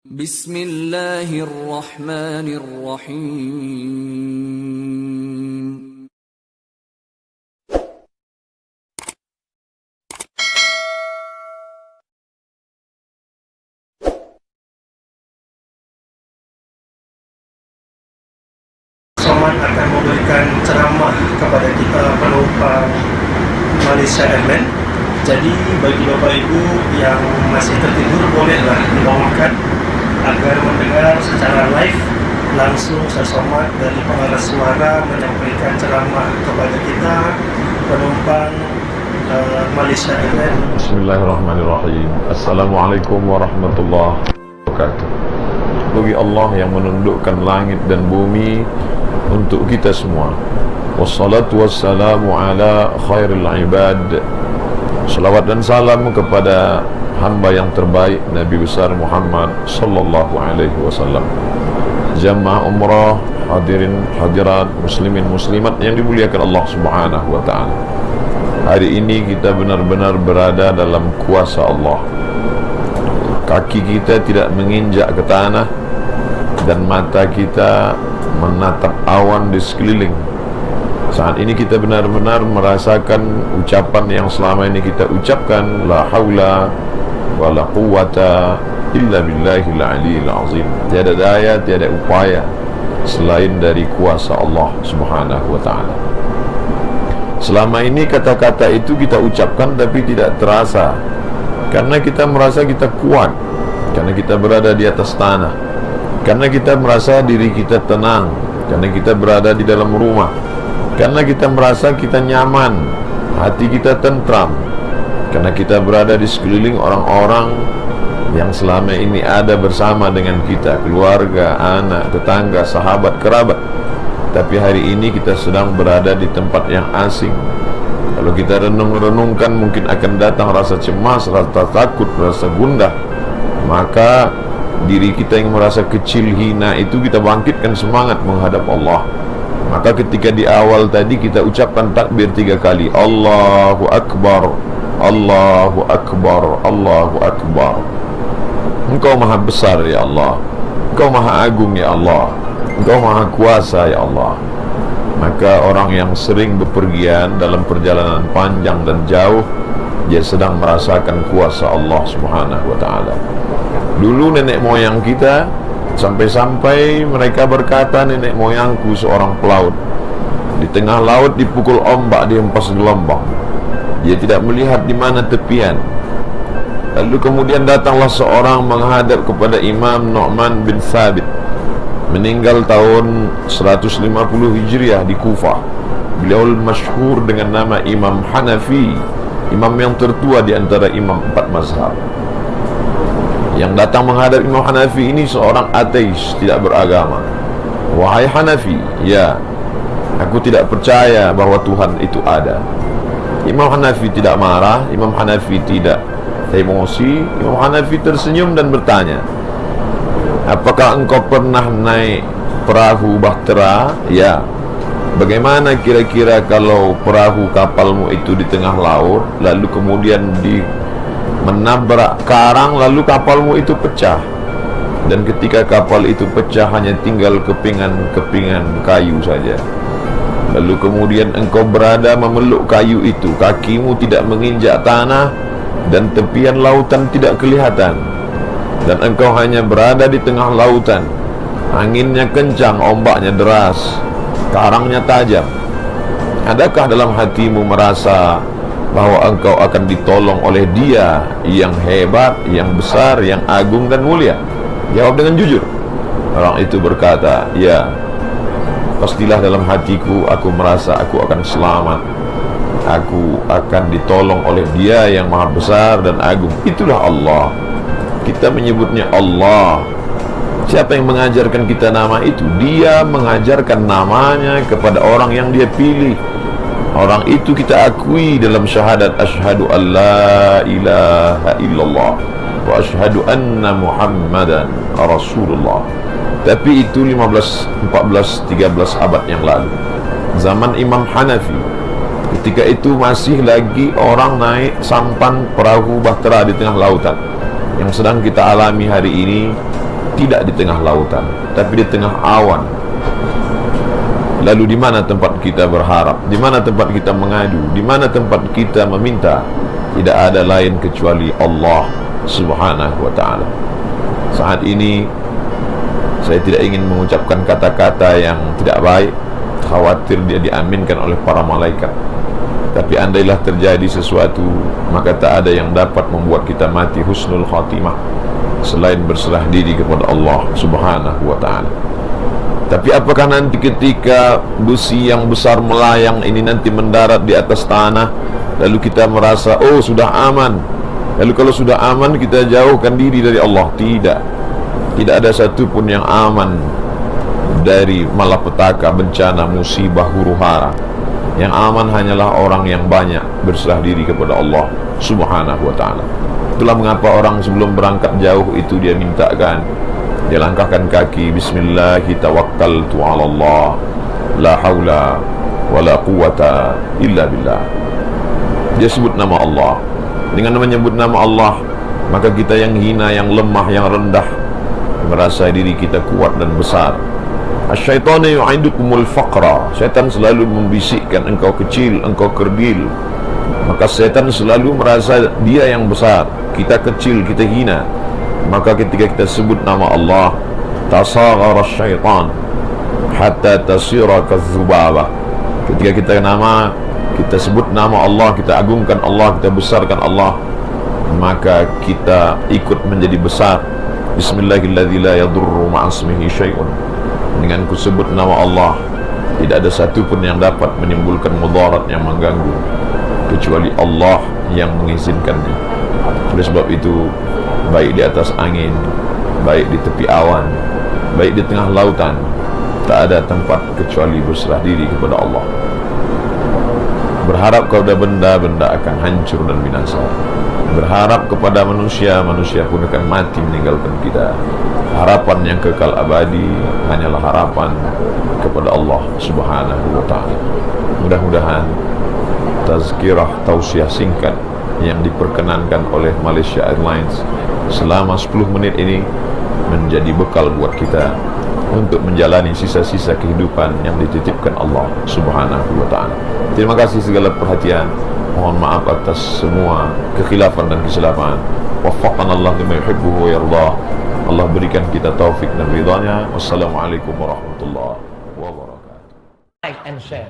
Bismillahirrahmanirrahim. Somad akan memberikan ceramah kepada kita penumpang Malaysia Airlines. Jadi bagi Bapak Ibu yang masih tertidur, bolehlah dibangunkan agar mendengar secara live langsung Somad dari pengarah suara menyampaikan ceramah kepada kita penumpang Malaysia Airlines. Bismillahirrahmanirrahim. Assalamualaikum warahmatullahi wabarakatuh. Bagi Allah yang menundukkan langit dan bumi untuk kita semua. Wassalatu wassalamu ala khairil ibad. Salawat dan salam kepada hamba yang terbaik, Nabi besar Muhammad sallallahu alaihi wasallam. Jamaah umrah, hadirin hadirat, muslimin muslimat yang dimuliakan Allah Subhanahu wa taala. Hari ini kita benar-benar berada dalam kuasa Allah. Kaki kita tidak menginjak ke tanah dan mata kita menatap awan di sekeliling. Saat ini kita benar-benar merasakan ucapan yang selama ini kita ucapkan, la haula wa la quwwata illa billahil aliyil azim. Tiada daya, tiada upaya selain dari kuasa Allah Subhanahu wa taala. Selama ini kata-kata itu kita ucapkan tapi tidak terasa, karena kita merasa kita kuat, karena kita berada di atas tanah, karena kita merasa diri kita tenang, karena kita berada di dalam rumah, karena kita merasa kita nyaman, hati kita tentram, karena kita berada di sekeliling orang-orang yang selama ini ada bersama dengan kita, keluarga, anak, tetangga, sahabat, kerabat. Tapi hari ini kita sedang berada di tempat yang asing. Kalau kita renung-renungkan, mungkin akan datang rasa cemas, rasa takut, rasa gundah. Maka diri kita yang merasa kecil, hina itu kita bangkitkan semangat menghadap Allah. Maka ketika di awal tadi kita ucapkan takbir 3 kali, Allahu Akbar, Allahu Akbar, Allahu Akbar. Engkau maha besar ya Allah, Engkau maha agung ya Allah, Engkau maha kuasa ya Allah. Maka orang yang sering bepergian dalam perjalanan panjang dan jauh, dia sedang merasakan kuasa Allah Subhanahu wa taala. Dulu nenek moyang kita, sampai-sampai mereka berkata, nenek moyangku seorang pelaut. Di tengah laut dipukul ombak, dihempas gelombang. Dia tidak melihat di mana tepian. Lalu kemudian datanglah seorang menghadap kepada Imam Nu'man bin Thabit, meninggal tahun 150 Hijriah di Kufah. Beliau masyhur dengan nama Imam Hanafi, imam yang tertua di antara imam 4 mazhab. Yang datang menghadap Imam Hanafi ini seorang ateis, tidak beragama. Wahai Hanafi, ya, aku tidak percaya bahwa Tuhan itu ada. Imam Hanafi tidak marah, Imam Hanafi tidak emosi. Imam Hanafi tersenyum dan bertanya, apakah engkau pernah naik perahu bahtera? Ya. Bagaimana kira-kira kalau perahu kapalmu itu di tengah laut, lalu kemudian menabrak karang, lalu kapalmu itu pecah, dan ketika kapal itu pecah hanya tinggal kepingan-kepingan kayu saja. Lalu kemudian engkau berada memeluk kayu itu, kakimu tidak menginjak tanah dan tepian lautan tidak kelihatan, dan engkau hanya berada di tengah lautan. Anginnya kencang, ombaknya deras, karangnya tajam. Adakah dalam hatimu merasa bahwa engkau akan ditolong oleh Dia yang hebat, yang besar, yang agung dan mulia? Jawab dengan jujur. Orang itu berkata, ya, pastilah dalam hatiku aku merasa aku akan selamat, aku akan ditolong oleh Dia yang maha besar dan agung. Itulah Allah. Kita menyebutnya Allah. Siapa yang mengajarkan kita nama itu? Dia mengajarkan namanya kepada orang yang Dia pilih. Orang itu kita akui dalam syahadat asyhadu an la ilaha illallah wa asyhadu anna Muhammadan Rasulullah. Tapi itu 15, 14, 13 abad yang lalu, zaman Imam Hanafi. Ketika itu masih lagi orang naik sampan perahu bahtera di tengah lautan. Yang sedang kita alami hari ini, tidak di tengah lautan, tapi di tengah awan. Lalu di mana tempat kita berharap? Di mana tempat kita mengadu? Di mana tempat kita meminta? Tidak ada lain kecuali Allah Subhanahu wa ta'ala. Saat ini saya tidak ingin mengucapkan kata-kata yang tidak baik, khawatir dia diaminkan oleh para malaikat. Tapi andailah terjadi sesuatu, maka tak ada yang dapat membuat kita mati husnul khatimah selain berserah diri kepada Allah Subhanahu wa ta'ala. Tapi apakah nanti ketika besi yang besar melayang ini nanti mendarat di atas tanah, lalu kita merasa, oh sudah aman, lalu kalau sudah aman kita jauhkan diri dari Allah? Tidak. Tidak ada satupun yang aman dari malapetaka, bencana, musibah, huru-hara. Yang aman hanyalah orang yang banyak berserah diri kepada Allah Subhanahu wa ta'ala. Itulah mengapa orang sebelum berangkat jauh itu dia mintakan, dia langkahkan kaki, bismillahi tawakkaltu ala Allah, la hawla wa la quwata illa billah. Dia sebut nama Allah. Dengan menyebut nama Allah, maka kita yang hina, yang lemah, yang rendah merasa diri kita kuat dan besar. Asyaitanu yu'idukumul faqra. Syaitan selalu membisikkan engkau kecil, engkau kerdil. Maka syaitan selalu merasa dia yang besar, kita kecil, kita hina. Maka ketika kita sebut nama Allah, tasaghara syaitan hatta tasira kazzubaba. Ketika kita sebut nama Allah, kita agungkan Allah, kita besarkan Allah, maka kita ikut menjadi besar. Bismillahirrahmanirrahim, la yadurru ma'asmihi syai'un. Dengan kusebut nama Allah, tidak ada satupun yang dapat menimbulkan mudarat yang mengganggu kecuali Allah yang mengizinkannya. Oleh sebab itu, baik di atas angin, baik di tepi awan, baik di tengah lautan, tak ada tempat kecuali berserah diri kepada Allah. Berharap kepada benda-benda akan hancur dan binasa. Berharap kepada manusia, manusia pun akan mati meninggalkan kita. Harapan yang kekal abadi hanyalah harapan kepada Allah Subhanahu wa ta'ala. Mudah-mudahan tazkirah tausiah singkat yang diperkenankan oleh Malaysia Airlines selama 10 menit ini menjadi bekal buat kita untuk menjalani sisa-sisa kehidupan yang dititipkan Allah Subhanahu wa ta'ala. Terima kasih segala perhatian. Mohon maaf atas semua kekhilafan dan kesilapan. Waffaqana Allah lima yuhibbu wa yardah. Allah berikan kita taufik dan ridhanya. Wassalamualaikum warahmatullahi wabarakatuh. Like and share.